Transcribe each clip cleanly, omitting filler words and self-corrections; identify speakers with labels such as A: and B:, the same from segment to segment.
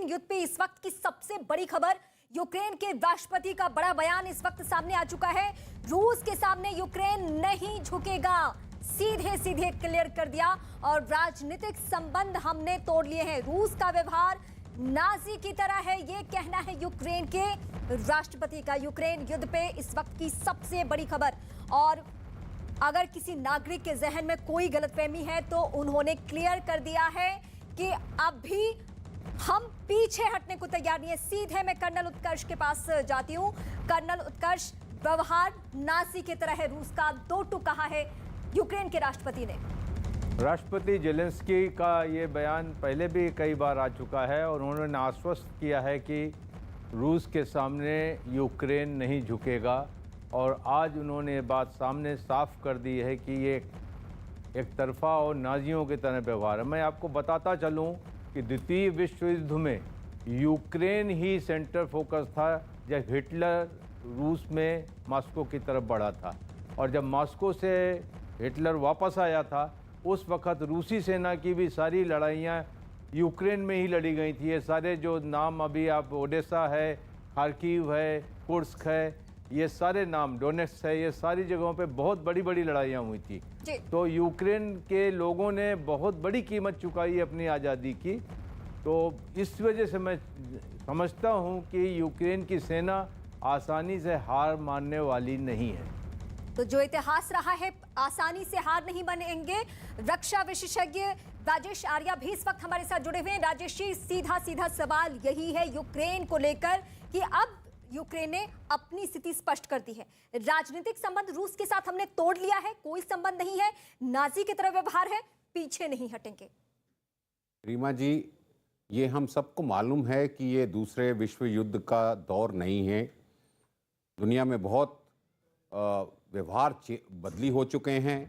A: Ukraine युद्ध पे इस वक्त की सबसे बड़ी खबर, यूक्रेन के राष्ट्रपति का बड़ा बयान इस वक्त सामने आ चुका है। रूस के सामने यूक्रेन नहीं झुकेगा, सीधे सीधे क्लियर कर दिया। और राजनीतिक संबंध हमने तोड़ लिए हैं, रूस का व्यवहार नाजी की तरह है, ये कहना है यूक्रेन के राष्ट्रपति का। यूक्रेन युद्ध पे इस वक्त की सबसे बड़ी खबर। और अगर किसी नागरिक के जहन में कोई गलतफहमी है तो उन्होंने क्लियर कर दिया है कि अभी हम पीछे हटने को तैयार नहीं है। सीधे मैं कर्नल उत्कर्ष के पास जाती हूं। कर्नल उत्कर्ष, व्यवहार नाजी की तरह है रूस का, दो टूक कहा है यूक्रेन के राष्ट्रपति ने।
B: राष्ट्रपति जेलेंस्की का ये बयान पहले भी कई बार आ चुका है और उन्होंने आश्वस्त किया है कि रूस के सामने यूक्रेन नहीं झुकेगा। और आज उन्होंने ये बात सामने साफ कर दी है कि ये एक तरफा और नाजियों की तरह व्यवहार है। मैं आपको बताता चलूं कि द्वितीय विश्व युद्ध में यूक्रेन ही सेंटर फोकस था जब हिटलर रूस में मॉस्को की तरफ बढ़ा था। और जब मॉस्को से हिटलर वापस आया था उस वक़्त रूसी सेना की भी सारी लड़ाइयाँ यूक्रेन में ही लड़ी गई थी। ये सारे जो नाम अभी आप, ओडेसा है, खार्किव है, कुर्स्क है, ये सारे नाम, डोनेट्स्क है, ये सारी जगहों पे बहुत बड़ी बड़ी लड़ाइयाँ हुई थी। तो यूक्रेन के लोगों ने बहुत बड़ी कीमत चुकाई अपनी आज़ादी की। तो इस वजह से मैं समझता हूँ कि यूक्रेन की सेना आसानी से हार मानने वाली नहीं है।
A: तो जो इतिहास रहा है, आसानी से हार नहीं बनेंगे। रक्षा विशेषज्ञ राजेश आर्या भी इस वक्त हमारे साथ जुड़े हुए हैं। राजेश जी, सीधा सीधा सवाल यही है यूक्रेन को लेकर कि अब यूक्रेन ने अपनी स्थिति स्पष्ट कर दी है। राजनीतिक संबंध रूस के साथ हमने तोड़ लिया है, कोई संबंध नहीं है, नाजी की तरह व्यवहार है, पीछे नहीं हटेंगे।
C: रीमा जी, ये हम सबको मालूम है कि ये दूसरे विश्व युद्ध का दौर नहीं है। दुनिया में बहुत व्यवहार बदली हो चुके हैं।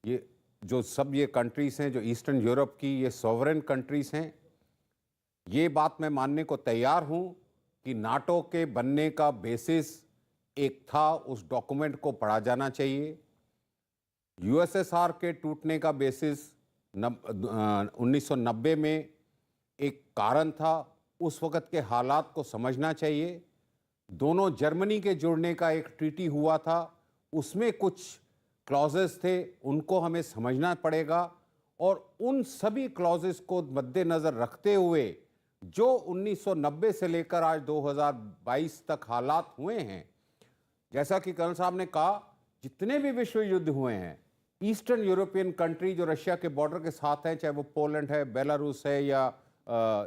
C: ये जो सब ये कंट्रीज़ हैं, जो ईस्टर्न यूरोप की ये सॉवरेन कंट्रीज़ हैं, ये बात मैं मानने को तैयार हूँ कि नाटो के बनने का बेसिस एक था, उस डॉक्यूमेंट को पढ़ा जाना चाहिए। यूएसएसआर के टूटने का बेसिस 1990 में एक कारण था, उस वक़्त के हालात को समझना चाहिए। दोनों जर्मनी के जुड़ने का एक ट्रीटी हुआ था, उसमें कुछ क्लॉजेस थे, उनको हमें समझना पड़ेगा। और उन सभी क्लॉजेस को मद्देनज़र रखते हुए जो 1990 से लेकर आज 2022 तक हालात हुए हैं, जैसा कि कर्नल साहब ने कहा, जितने भी विश्व युद्ध हुए हैं, ईस्टर्न यूरोपियन कंट्री जो रशिया के बॉर्डर के साथ हैं, चाहे वो पोलैंड है, बेलारूस है या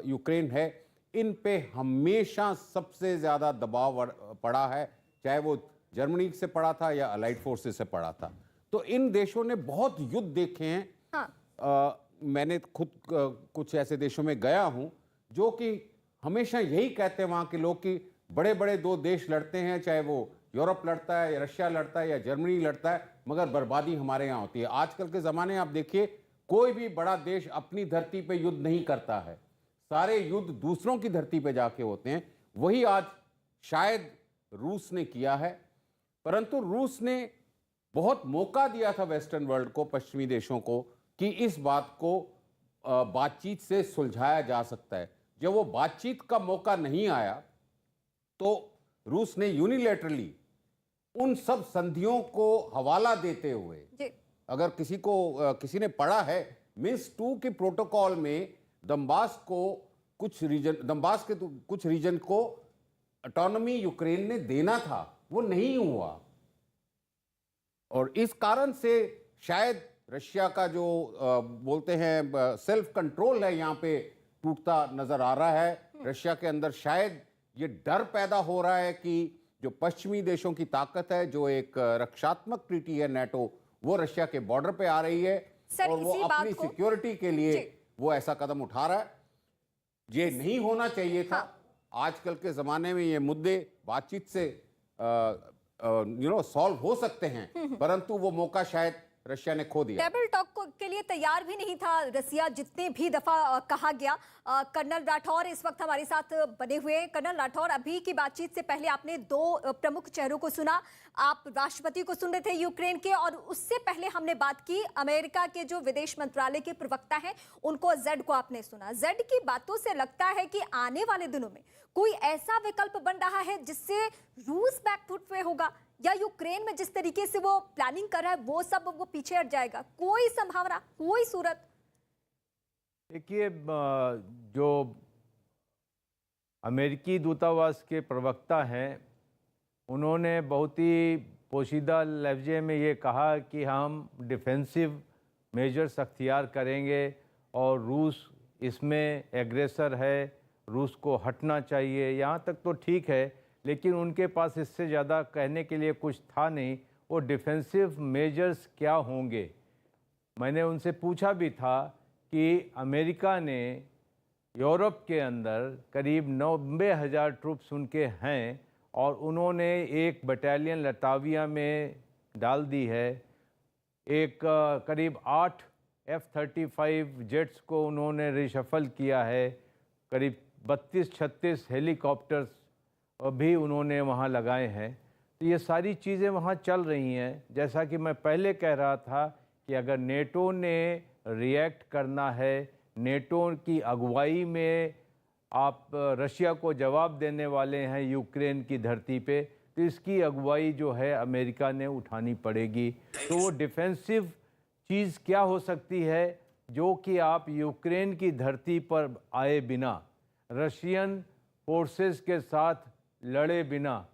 C: यूक्रेन है, इन पे हमेशा सबसे ज़्यादा दबाव पड़ा है, चाहे वो जर्मनी से पड़ा था या अलाइड फोर्सेस से पड़ा था। तो इन देशों ने बहुत युद्ध देखे हैं। हाँ। मैंने खुद कुछ ऐसे देशों में गया हूं जो कि हमेशा यही कहते हैं वहाँ के लोग कि बड़े बड़े दो देश लड़ते हैं, चाहे वो यूरोप लड़ता है या रशिया लड़ता है या जर्मनी लड़ता है, मगर बर्बादी हमारे यहाँ होती है। आजकल के ज़माने आप देखिए, कोई भी बड़ा देश अपनी धरती पे युद्ध नहीं करता है, सारे युद्ध दूसरों की धरती पे जाके होते हैं। वही आज शायद रूस ने किया है, परंतु रूस ने बहुत मौका दिया था वेस्टर्न वर्ल्ड को, पश्चिमी देशों को, कि इस बात को बातचीत से सुलझाया जा सकता है। जब वो बातचीत का मौका नहीं आया तो रूस ने यूनिलैटरली उन सब संधियों को हवाला देते हुए, अगर किसी ने पढ़ा है मिन्स्क 2 के प्रोटोकॉल में दम्बास के कुछ रीजन को ऑटोनॉमी यूक्रेन ने देना था, वो नहीं हुआ। और इस कारण से शायद रशिया का जो बोलते हैं सेल्फ कंट्रोल है, यहाँ पे टूटता नजर आ रहा है। रशिया के अंदर शायद ये डर पैदा हो रहा है कि जो पश्चिमी देशों की ताकत है, जो एक रक्षात्मक ट्रीटी है नेटो, वो रशिया के बॉर्डर पे आ रही है और वो अपनी सिक्योरिटी के लिए वो ऐसा कदम उठा रहा है। ये नहीं होना चाहिए था। आजकल के जमाने में ये मुद्दे बातचीत से सॉल्व हो सकते हैं, परंतु वो मौका शायद रशिया ने खो दिया।
A: टेबल टॉक के लिए तैयार भी नहीं था रसिया, जितने भी दफा कहा गया। कर्नल राठौर इस वक्त हमारे साथ बने हुए हैं। कर्नल राठौर, अभी की बातचीत से पहले आपने दो प्रमुख चेहरों को सुना। आप राष्ट्रपति को सुन रहे थे यूक्रेन के, और उससे पहले हमने बात की अमेरिका के जो विदेश मंत्रालय के प्रवक्ता हैं उनको, जेड को आपने सुना। जेड की बातों से लगता है कि आने वाले दिनों में कोई ऐसा विकल्प बन रहा है जिससे रूस बैकफुट पे होगा, या यूक्रेन में जिस तरीके से वो प्लानिंग कर रहा है वो पीछे हट जाएगा। कोई संभावना, कोई सूरत?
B: देखिए, जो अमेरिकी दूतावास के प्रवक्ता हैं उन्होंने बहुत ही पोशीदा लहजे में ये कहा कि हम डिफेंसिव मेजर्स अख्तियार करेंगे और रूस इसमें एग्रेसर है, रूस को हटना चाहिए। यहाँ तक तो ठीक है, लेकिन उनके पास इससे ज़्यादा कहने के लिए कुछ था नहीं। वो डिफेंसिव मेजर्स क्या होंगे, मैंने उनसे पूछा भी था कि अमेरिका ने यूरोप के अंदर करीब 90,000 ट्रूप्स उनके हैं और उन्होंने एक बटालियन लताविया में डाल दी है। एक करीब 8 F-35 जेट्स को उन्होंने रिशफल किया है। करीब 32-36 हेलीकॉप्टर्स भी उन्होंने वहाँ लगाए हैं। तो ये सारी चीज़ें वहाँ चल रही हैं। जैसा कि मैं पहले कह रहा था कि अगर नेटो ने रिएक्ट करना है, नेटो की अगुवाई में आप रशिया को जवाब देने वाले हैं यूक्रेन की धरती पे, तो इसकी अगुवाई जो है अमेरिका ने उठानी पड़ेगी। तो वो डिफेंसिव चीज़ क्या हो सकती है जो कि आप यूक्रेन की धरती पर आए बिना, रशियन फोर्सेस के साथ लड़े बिना,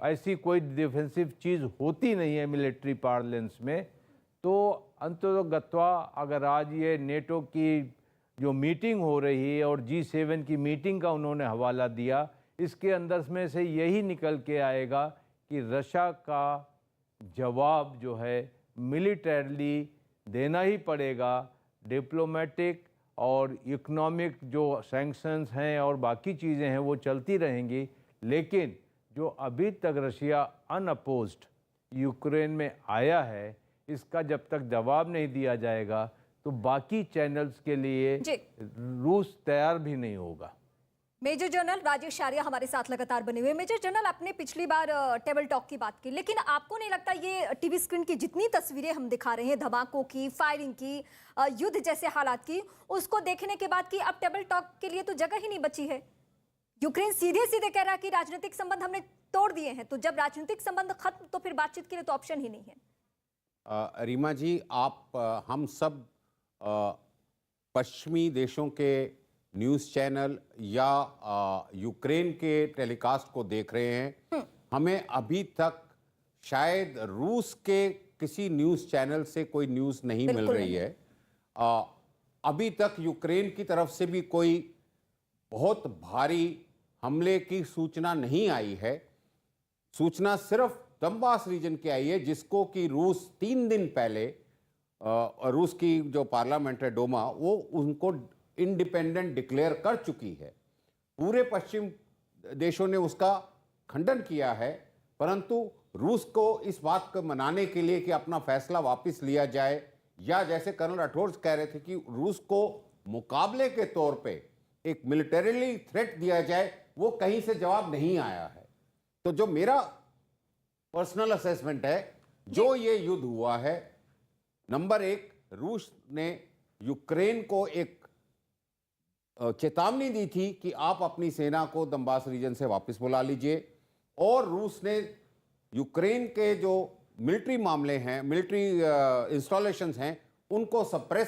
B: ऐसी कोई डिफेंसिव चीज़ होती नहीं है मिलिट्री पार्लेंस में। तो अंततोगत्वा अगर आज ये नेटो की जो मीटिंग हो रही है और G7 की मीटिंग का उन्होंने हवाला दिया, इसके अंदर में से यही निकल के आएगा कि रशिया का जवाब जो है मिलिटरली देना ही पड़ेगा। डिप्लोमेटिक और इकोनॉमिक जो सैंक्शंस हैं और बाकी चीज़ें हैं वो चलती रहेंगी, लेकिन जो अभी तक रशिया अनअपोज्ड यूक्रेन में आया है, इसका जब तक जवाब नहीं दिया जाएगा तो बाकी चैनल्स के लिए रूस तैयार भी नहीं होगा।
A: मेजर जनरल राजेश आर्या हमारे साथ लगातार बने हुए। मेजर जनरल, आपने पिछली बार टेबल टॉक की बात की, लेकिन आपको नहीं लगता ये टीवी स्क्रीन की जितनी तस्वीरें हम दिखा रहे हैं, धमाकों की, फायरिंग की, युद्ध जैसे हालात की, उसको देखने के बाद कि अब टेबल टॉक के लिए तो जगह ही नहीं बची है? यूक्रेन सीधे सीधे कह रहा है कि राजनीतिक संबंध हमने तोड़ दिए हैं। तो जब राजनीतिक संबंध खत्म तो फिर बातचीत के लिए तो ऑप्शन ही नहीं है।
C: रीमा जी, हम सब पश्चिमी देशों के न्यूज़ चैनल या यूक्रेन के टेलीकास्ट को देख रहे हैं। हमें अभी तक शायद रूस के किसी न्यूज़ चैनल से कोई न्यूज़ नहीं मिल रही है। अभी तक यूक्रेन की तरफ से भी कोई बहुत भारी हमले की सूचना नहीं आई है। सूचना सिर्फ दम्बास रीजन की आई है, जिसको कि रूस 3 दिन पहले रूस की जो पार्लियामेंट है डोमा, वो उनको इंडिपेंडेंट डिक्लेयर कर चुकी है। पूरे पश्चिम देशों ने उसका खंडन किया है, परंतु रूस को इस बात को मनाने के लिए कि अपना फैसला वापस लिया जाए, या जैसे कर्नल राठौर कह रहे थे कि रूस को मुकाबले के तौर पे एक मिलिटरीली थ्रेट दिया जाए, वो कहीं से जवाब नहीं आया है। तो जो मेरा पर्सनल असेसमेंट है, जो ये युद्ध हुआ है, नंबर 1, रूस ने यूक्रेन को एक चेतावनी दी थी कि आप अपनी सेना को दम्बास रीजन से वापस बुला लीजिए, और रूस ने यूक्रेन के जो मिलिट्री मामले हैं, मिलिट्री इंस्टॉलेशंस हैं, उनको सप्रेस